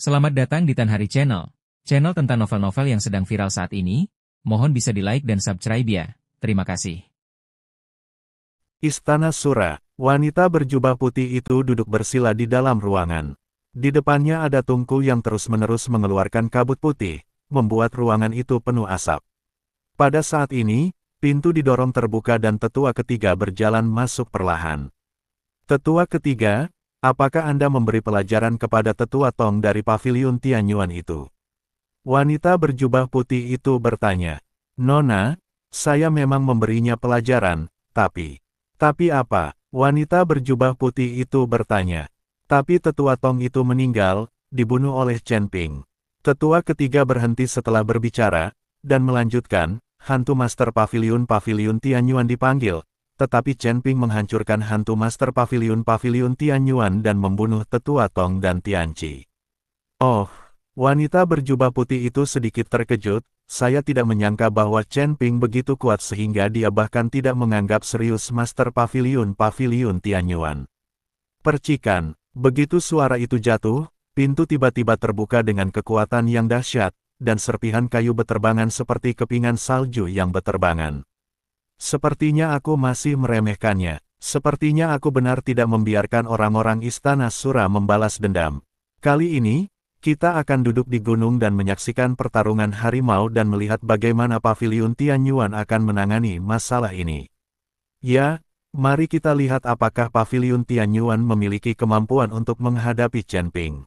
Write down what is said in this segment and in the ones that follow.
Selamat datang di Tan Hari Channel. Channel tentang novel-novel yang sedang viral saat ini. Mohon bisa di-like dan subscribe ya. Terima kasih. Istana Sura, wanita berjubah putih itu duduk bersila di dalam ruangan. Di depannya ada tungku yang terus-menerus mengeluarkan kabut putih, membuat ruangan itu penuh asap. Pada saat ini, pintu didorong terbuka dan tetua ketiga berjalan masuk perlahan. Tetua ketiga, apakah Anda memberi pelajaran kepada tetua Tong dari paviliun Tianyuan itu? Wanita berjubah putih itu bertanya. Nona, saya memang memberinya pelajaran, tapi apa? Wanita berjubah putih itu bertanya. Tapi tetua Tong itu meninggal, dibunuh oleh Chen Ping. Tetua ketiga berhenti setelah berbicara, dan melanjutkan, hantu Master Paviliun Tianyuan dipanggil, tetapi Chen Ping menghancurkan hantu Master Paviliun Tianyuan dan membunuh tetua Tong dan Tianqi. Oh, wanita berjubah putih itu sedikit terkejut. Saya tidak menyangka bahwa Chen Ping begitu kuat sehingga dia bahkan tidak menganggap serius Master Paviliun Tianyuan. Percikan, begitu suara itu jatuh, pintu tiba-tiba terbuka dengan kekuatan yang dahsyat, dan serpihan kayu beterbangan seperti kepingan salju yang beterbangan. Sepertinya aku masih meremehkannya. Sepertinya aku benar tidak membiarkan orang-orang Istana Sura membalas dendam. Kali ini, kita akan duduk di gunung dan menyaksikan pertarungan harimau dan melihat bagaimana Paviliun Tianyuan akan menangani masalah ini. Ya, mari kita lihat apakah Paviliun Tianyuan memiliki kemampuan untuk menghadapi Chen Ping.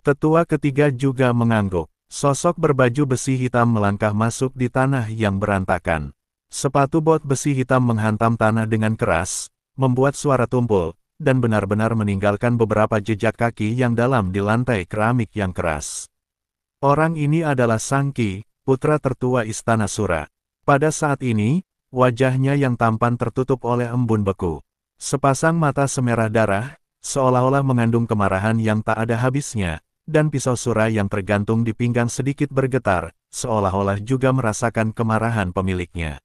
Tetua ketiga juga mengangguk. Sosok berbaju besi hitam melangkah masuk di tanah yang berantakan. Sepatu bot besi hitam menghantam tanah dengan keras, membuat suara tumpul, dan benar-benar meninggalkan beberapa jejak kaki yang dalam di lantai keramik yang keras. Orang ini adalah Sangqi, putra tertua Istana Sura. Pada saat ini, wajahnya yang tampan tertutup oleh embun beku. Sepasang mata semerah darah, seolah-olah mengandung kemarahan yang tak ada habisnya, dan pisau Sura yang tergantung di pinggang sedikit bergetar, seolah-olah juga merasakan kemarahan pemiliknya.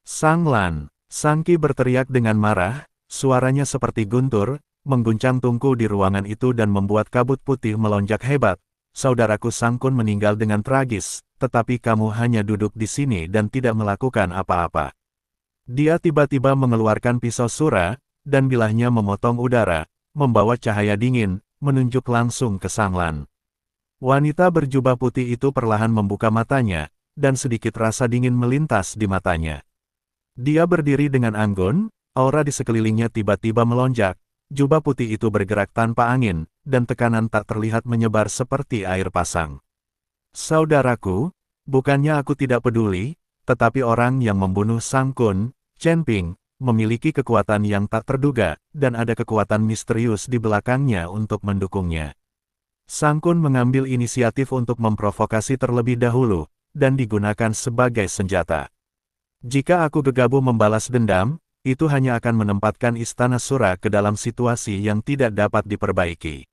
Sang Lan, Sangqi berteriak dengan marah. Suaranya seperti guntur, mengguncang tungku di ruangan itu dan membuat kabut putih melonjak hebat. Saudaraku Sang Kun meninggal dengan tragis, tetapi kamu hanya duduk di sini dan tidak melakukan apa-apa. Dia tiba-tiba mengeluarkan pisau Sura, dan bilahnya memotong udara, membawa cahaya dingin, menunjuk langsung ke Sang Lan. Wanita berjubah putih itu perlahan membuka matanya, dan sedikit rasa dingin melintas di matanya. Dia berdiri dengan anggun. Aura di sekelilingnya tiba-tiba melonjak, jubah putih itu bergerak tanpa angin, dan tekanan tak terlihat menyebar seperti air pasang. Saudaraku, bukannya aku tidak peduli, tetapi orang yang membunuh Sang Kun, Chen Ping, memiliki kekuatan yang tak terduga, dan ada kekuatan misterius di belakangnya untuk mendukungnya. Sang Kun mengambil inisiatif untuk memprovokasi terlebih dahulu, dan digunakan sebagai senjata. Jika aku gegabah membalas dendam, itu hanya akan menempatkan Istana Sura ke dalam situasi yang tidak dapat diperbaiki.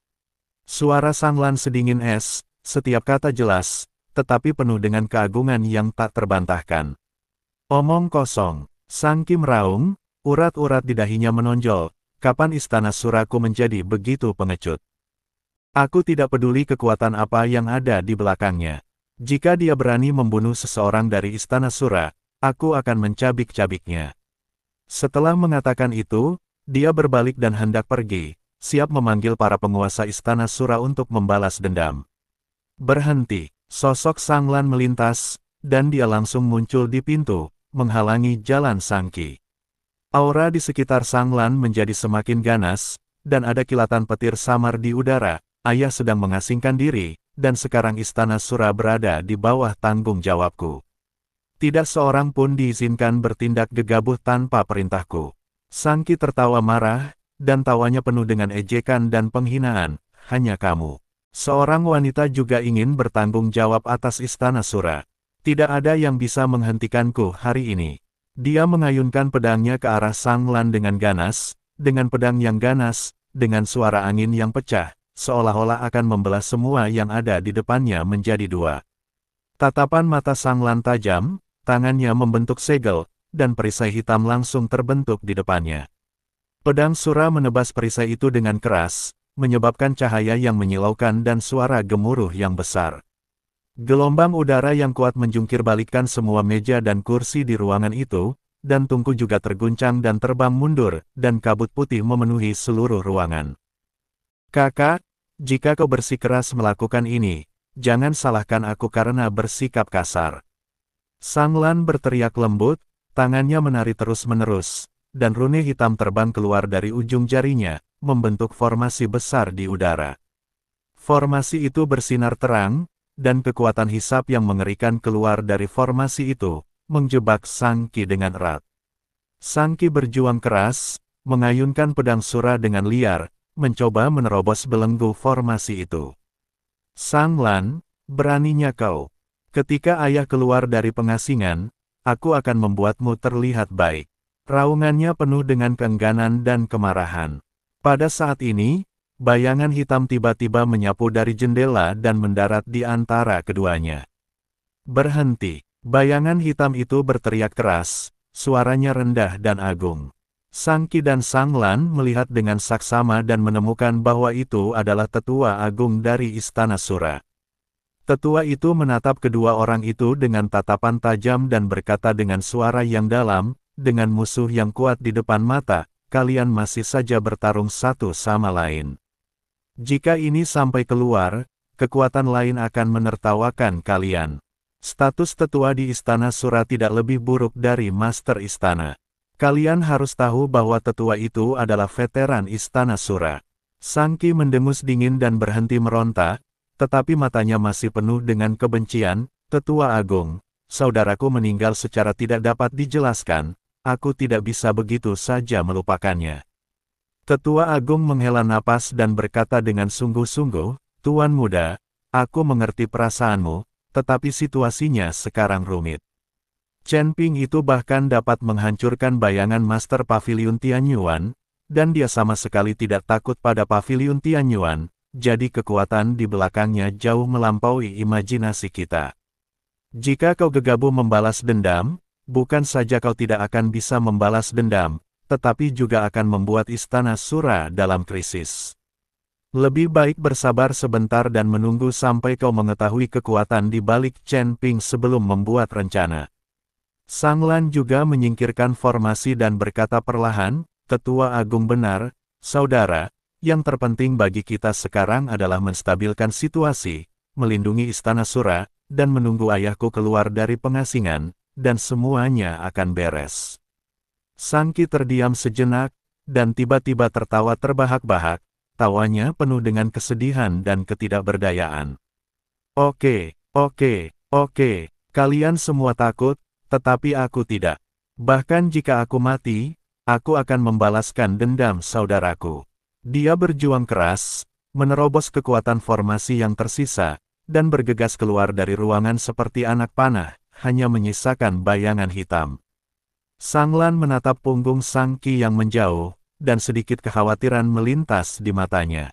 Suara Sang Lan sedingin es, setiap kata jelas, tetapi penuh dengan keagungan yang tak terbantahkan. Omong kosong, Sangqi meraung, urat-urat di dahinya menonjol, kapan Istana Suraku menjadi begitu pengecut? Aku tidak peduli kekuatan apa yang ada di belakangnya. Jika dia berani membunuh seseorang dari Istana Sura, aku akan mencabik-cabiknya. Setelah mengatakan itu, dia berbalik dan hendak pergi, siap memanggil para penguasa Istana Sura untuk membalas dendam. Berhenti, sosok Sang Lan melintas, dan dia langsung muncul di pintu, menghalangi jalan Sangqi. Aura di sekitar Sang Lan menjadi semakin ganas, dan ada kilatan petir samar di udara. Ayah sedang mengasingkan diri, dan sekarang Istana Sura berada di bawah tanggung jawabku. Tidak seorang pun diizinkan bertindak gegabah tanpa perintahku. Sangqi tertawa marah, dan tawanya penuh dengan ejekan dan penghinaan. Hanya kamu. Seorang wanita juga ingin bertanggung jawab atas Istana Sura. Tidak ada yang bisa menghentikanku hari ini. Dia mengayunkan pedangnya ke arah Sang Lan dengan ganas, dengan pedang yang ganas, dengan suara angin yang pecah, seolah-olah akan membelah semua yang ada di depannya menjadi dua. Tatapan mata Sang Lan tajam. Tangannya membentuk segel, dan perisai hitam langsung terbentuk di depannya. Pedang Sura menebas perisai itu dengan keras, menyebabkan cahaya yang menyilaukan dan suara gemuruh yang besar. Gelombang udara yang kuat menjungkir balikkan semua meja dan kursi di ruangan itu, dan tungku juga terguncang dan terbang mundur, dan kabut putih memenuhi seluruh ruangan. Kakak, jika kau bersikeras melakukan ini, jangan salahkan aku karena bersikap kasar. Sang Lan berteriak lembut, tangannya menari terus-menerus, dan rune hitam terbang keluar dari ujung jarinya, membentuk formasi besar di udara. Formasi itu bersinar terang, dan kekuatan hisap yang mengerikan keluar dari formasi itu, menjebak Sang Qi dengan erat. Sang Qi berjuang keras, mengayunkan pedang Sura dengan liar, mencoba menerobos belenggu formasi itu. Sang Lan, beraninya kau. Ketika ayah keluar dari pengasingan, aku akan membuatmu terlihat baik. Raungannya penuh dengan keengganan dan kemarahan. Pada saat ini, bayangan hitam tiba-tiba menyapu dari jendela dan mendarat di antara keduanya. Berhenti. Bayangan hitam itu berteriak keras, suaranya rendah dan agung. Sang Qi dan Sang Lan melihat dengan saksama dan menemukan bahwa itu adalah tetua agung dari Istana Sura. Tetua itu menatap kedua orang itu dengan tatapan tajam dan berkata dengan suara yang dalam, dengan musuh yang kuat di depan mata, kalian masih saja bertarung satu sama lain. Jika ini sampai keluar, kekuatan lain akan menertawakan kalian. Status tetua di Istana Sura tidak lebih buruk dari Master Istana. Kalian harus tahu bahwa tetua itu adalah veteran Istana Sura. Sang Qi mendengus dingin dan berhenti meronta, tetapi matanya masih penuh dengan kebencian. Tetua Agung, saudaraku meninggal secara tidak dapat dijelaskan, aku tidak bisa begitu saja melupakannya. Tetua Agung menghela napas dan berkata dengan sungguh-sungguh, Tuan Muda, aku mengerti perasaanmu, tetapi situasinya sekarang rumit. Chen Ping itu bahkan dapat menghancurkan bayangan Master Pavilion Tianyuan, dan dia sama sekali tidak takut pada Pavilion Tianyuan, jadi kekuatan di belakangnya jauh melampaui imajinasi kita. Jika kau gegabah membalas dendam, bukan saja kau tidak akan bisa membalas dendam, tetapi juga akan membuat Istana Sura dalam krisis. Lebih baik bersabar sebentar dan menunggu sampai kau mengetahui kekuatan di balik Chen Ping sebelum membuat rencana. Sang Lan juga menyingkirkan formasi dan berkata perlahan, Tetua Agung benar, saudara, yang terpenting bagi kita sekarang adalah menstabilkan situasi, melindungi Istana Sura, dan menunggu ayahku keluar dari pengasingan, dan semuanya akan beres. Sang Qi terdiam sejenak, dan tiba-tiba tertawa terbahak-bahak, tawanya penuh dengan kesedihan dan ketidakberdayaan. Oke, kalian semua takut, tetapi aku tidak. Bahkan jika aku mati, aku akan membalaskan dendam saudaraku. Dia berjuang keras, menerobos kekuatan formasi yang tersisa, dan bergegas keluar dari ruangan seperti anak panah, hanya menyisakan bayangan hitam. Sang Lan menatap punggung Sang Qi yang menjauh, dan sedikit kekhawatiran melintas di matanya.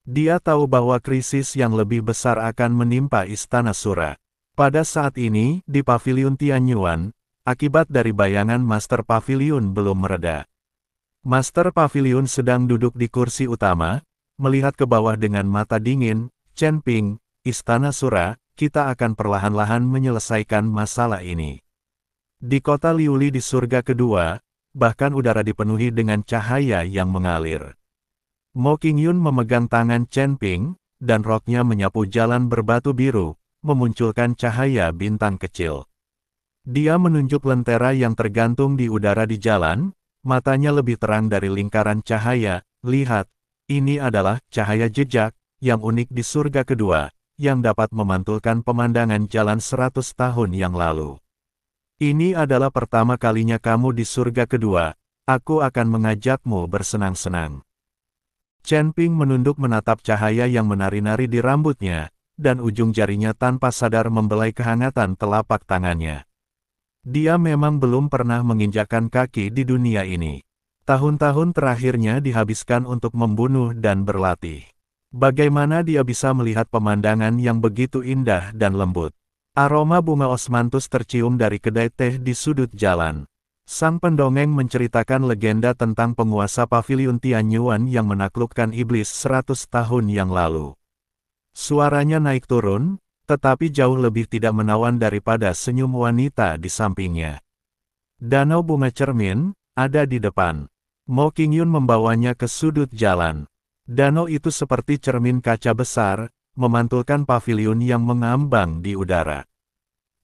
Dia tahu bahwa krisis yang lebih besar akan menimpa Istana Sura. Pada saat ini, di Pavilion Tianyuan, akibat dari bayangan Master Pavilion belum mereda. Master Pavilion sedang duduk di kursi utama, melihat ke bawah dengan mata dingin. Chen Ping, Istana Sura, kita akan perlahan-lahan menyelesaikan masalah ini. Di kota Liuli di surga kedua, bahkan udara dipenuhi dengan cahaya yang mengalir. Mo Qingyun memegang tangan Chen Ping, dan roknya menyapu jalan berbatu biru, memunculkan cahaya bintang kecil. Dia menunjuk lentera yang tergantung di udara di jalan, matanya lebih terang dari lingkaran cahaya. Lihat, ini adalah cahaya jejak, yang unik di surga kedua, yang dapat memantulkan pemandangan jalan 100 tahun yang lalu. Ini adalah pertama kalinya kamu di surga kedua, aku akan mengajakmu bersenang-senang. Chen Ping menunduk menatap cahaya yang menari-nari di rambutnya, dan ujung jarinya tanpa sadar membelai kehangatan telapak tangannya. Dia memang belum pernah menginjakkan kaki di dunia ini. Tahun-tahun terakhirnya dihabiskan untuk membunuh dan berlatih. Bagaimana dia bisa melihat pemandangan yang begitu indah dan lembut? Aroma bunga osmanthus tercium dari kedai teh di sudut jalan. Sang pendongeng menceritakan legenda tentang penguasa paviliun Tianyuan yang menaklukkan iblis 100 tahun yang lalu. Suaranya naik turun, tetapi jauh lebih tidak menawan daripada senyum wanita di sampingnya. Danau bunga cermin ada di depan. Mo Qingyun membawanya ke sudut jalan. Danau itu seperti cermin kaca besar, memantulkan paviliun yang mengambang di udara.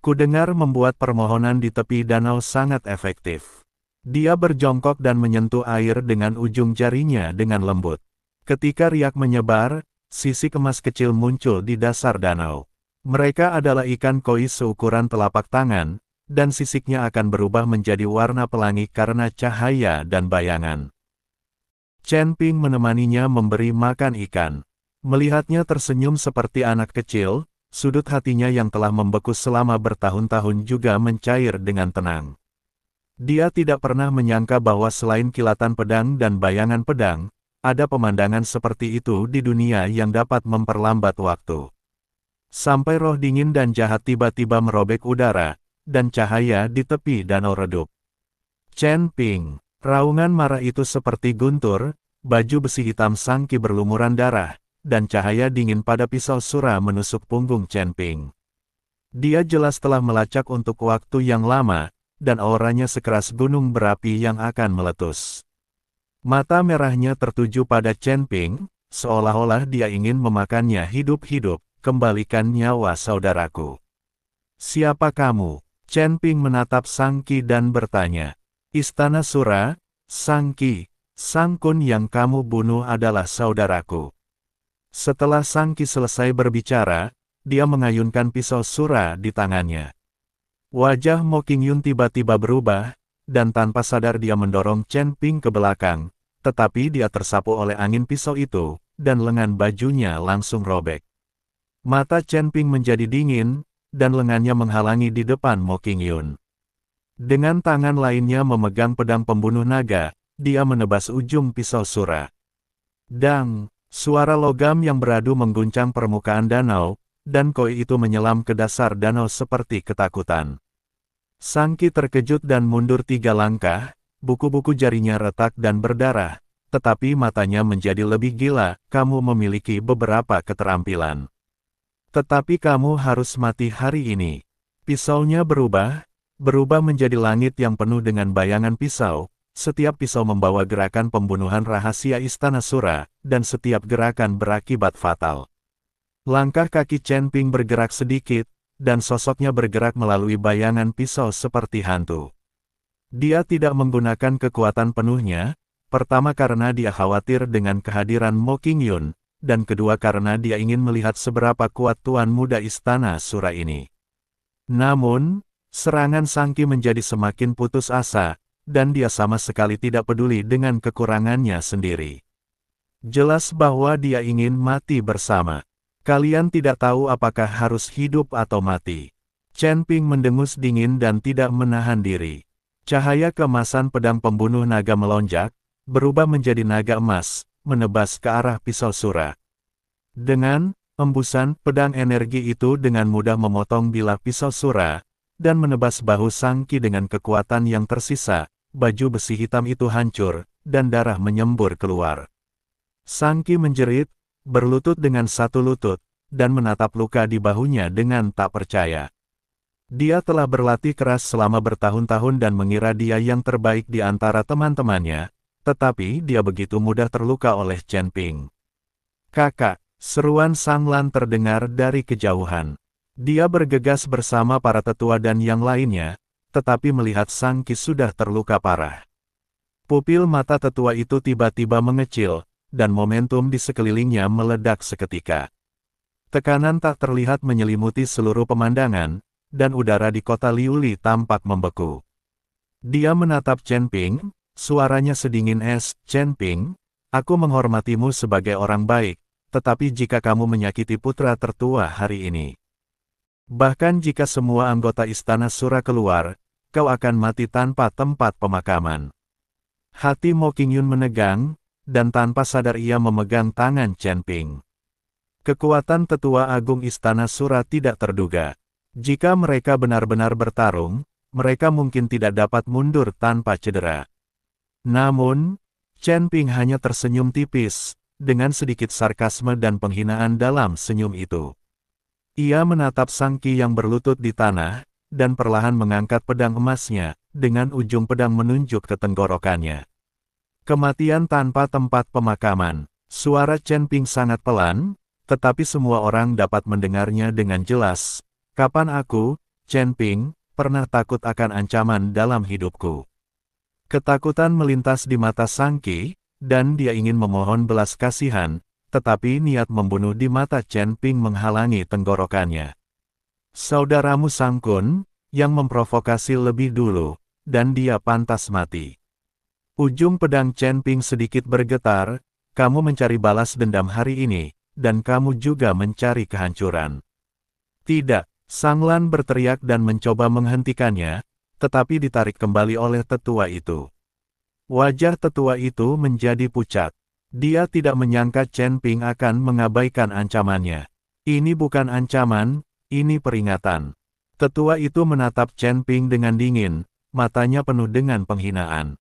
Kudengar membuat permohonan di tepi danau sangat efektif. Dia berjongkok dan menyentuh air dengan ujung jarinya dengan lembut. Ketika riak menyebar, sisik emas kecil muncul di dasar danau. Mereka adalah ikan koi seukuran telapak tangan, dan sisiknya akan berubah menjadi warna pelangi karena cahaya dan bayangan. Chen Ping menemaninya memberi makan ikan. Melihatnya tersenyum seperti anak kecil, sudut hatinya yang telah membeku selama bertahun-tahun juga mencair dengan tenang. Dia tidak pernah menyangka bahwa selain kilatan pedang dan bayangan pedang, ada pemandangan seperti itu di dunia yang dapat memperlambat waktu. Sampai roh dingin dan jahat tiba-tiba merobek udara, dan cahaya di tepi danau redup. Chen Ping, raungan marah itu seperti guntur, baju besi hitam Sang Qi berlumuran darah, dan cahaya dingin pada pisau sura menusuk punggung Chen Ping. Dia jelas telah melacak untuk waktu yang lama, dan auranya sekeras gunung berapi yang akan meletus. Mata merahnya tertuju pada Chen Ping, seolah-olah dia ingin memakannya hidup-hidup, kembalikan nyawa saudaraku. Siapa kamu? Chen Ping menatap Sang Qi dan bertanya. Istana Sura, Sang Qi, Sang Kun yang kamu bunuh adalah saudaraku. Setelah Sang Qi selesai berbicara, dia mengayunkan pisau sura di tangannya. Wajah Mo Qingyun tiba-tiba berubah, dan tanpa sadar dia mendorong Chen Ping ke belakang, tetapi dia tersapu oleh angin pisau itu, dan lengan bajunya langsung robek. Mata Chen Ping menjadi dingin, dan lengannya menghalangi di depan Mo Qingyun. Dengan tangan lainnya memegang pedang pembunuh naga, dia menebas ujung pisau sura. Dang! Suara logam yang beradu mengguncang permukaan danau, dan koi itu menyelam ke dasar danau seperti ketakutan. Sang Qi terkejut dan mundur 3 langkah, buku-buku jarinya retak dan berdarah, tetapi matanya menjadi lebih gila, kamu memiliki beberapa keterampilan. Tetapi kamu harus mati hari ini. Pisaunya berubah menjadi langit yang penuh dengan bayangan pisau. Setiap pisau membawa gerakan pembunuhan rahasia Istana Sura, dan setiap gerakan berakibat fatal. Langkah kaki Chen Ping bergerak sedikit, dan sosoknya bergerak melalui bayangan pisau seperti hantu. Dia tidak menggunakan kekuatan penuhnya, pertama karena dia khawatir dengan kehadiran Mo Qingyun, dan kedua karena dia ingin melihat seberapa kuat tuan muda Istana Sura ini. Namun, serangan Sang Qi menjadi semakin putus asa, dan dia sama sekali tidak peduli dengan kekurangannya sendiri. Jelas bahwa dia ingin mati bersama. Kalian tidak tahu apakah harus hidup atau mati. Chen Ping mendengus dingin dan tidak menahan diri. Cahaya keemasan pedang pembunuh naga melonjak, berubah menjadi naga emas, menebas ke arah pisau sura. Dengan embusan pedang energi itu dengan mudah memotong bilah pisau sura, dan menebas bahu Sang Qi dengan kekuatan yang tersisa, baju besi hitam itu hancur, dan darah menyembur keluar. Sang Qi menjerit, berlutut dengan satu lutut, dan menatap luka di bahunya dengan tak percaya. Dia telah berlatih keras selama bertahun-tahun dan mengira dia yang terbaik di antara teman-temannya, tetapi dia begitu mudah terluka oleh Chen Ping. Kakak, seruan Sang Lan terdengar dari kejauhan. Dia bergegas bersama para tetua dan yang lainnya, tetapi melihat Sang Qi sudah terluka parah. Pupil mata tetua itu tiba-tiba mengecil, dan momentum di sekelilingnya meledak seketika. Tekanan tak terlihat menyelimuti seluruh pemandangan, dan udara di kota Liuli tampak membeku. Dia menatap Chen Ping, suaranya sedingin es, Chen Ping, aku menghormatimu sebagai orang baik, tetapi jika kamu menyakiti putra tertua hari ini, bahkan jika semua anggota Istana Sura keluar, kau akan mati tanpa tempat pemakaman. Hati Mo Qingyun menegang, dan tanpa sadar ia memegang tangan Chen Ping. Kekuatan tetua agung Istana Sura tidak terduga. Jika mereka benar-benar bertarung, mereka mungkin tidak dapat mundur tanpa cedera. Namun, Chen Ping hanya tersenyum tipis, dengan sedikit sarkasme dan penghinaan dalam senyum itu. Ia menatap Sang Qi yang berlutut di tanah, dan perlahan mengangkat pedang emasnya, dengan ujung pedang menunjuk ke tenggorokannya. Kematian tanpa tempat pemakaman. Suara Chen Ping sangat pelan, tetapi semua orang dapat mendengarnya dengan jelas. Kapan aku, Chen Ping, pernah takut akan ancaman dalam hidupku? Ketakutan melintas di mata Sang Qi, dan dia ingin memohon belas kasihan, tetapi niat membunuh di mata Chen Ping menghalangi tenggorokannya. Saudaramu Sang Kun, yang memprovokasi lebih dulu, dan dia pantas mati. Ujung pedang Chen Ping sedikit bergetar, kamu mencari balas dendam hari ini, dan kamu juga mencari kehancuran. Tidak, Sang Lan berteriak dan mencoba menghentikannya, tetapi ditarik kembali oleh tetua itu. Wajah tetua itu menjadi pucat. Dia tidak menyangka Chen Ping akan mengabaikan ancamannya. Ini bukan ancaman, ini peringatan. Tetua itu menatap Chen Ping dengan dingin, matanya penuh dengan penghinaan.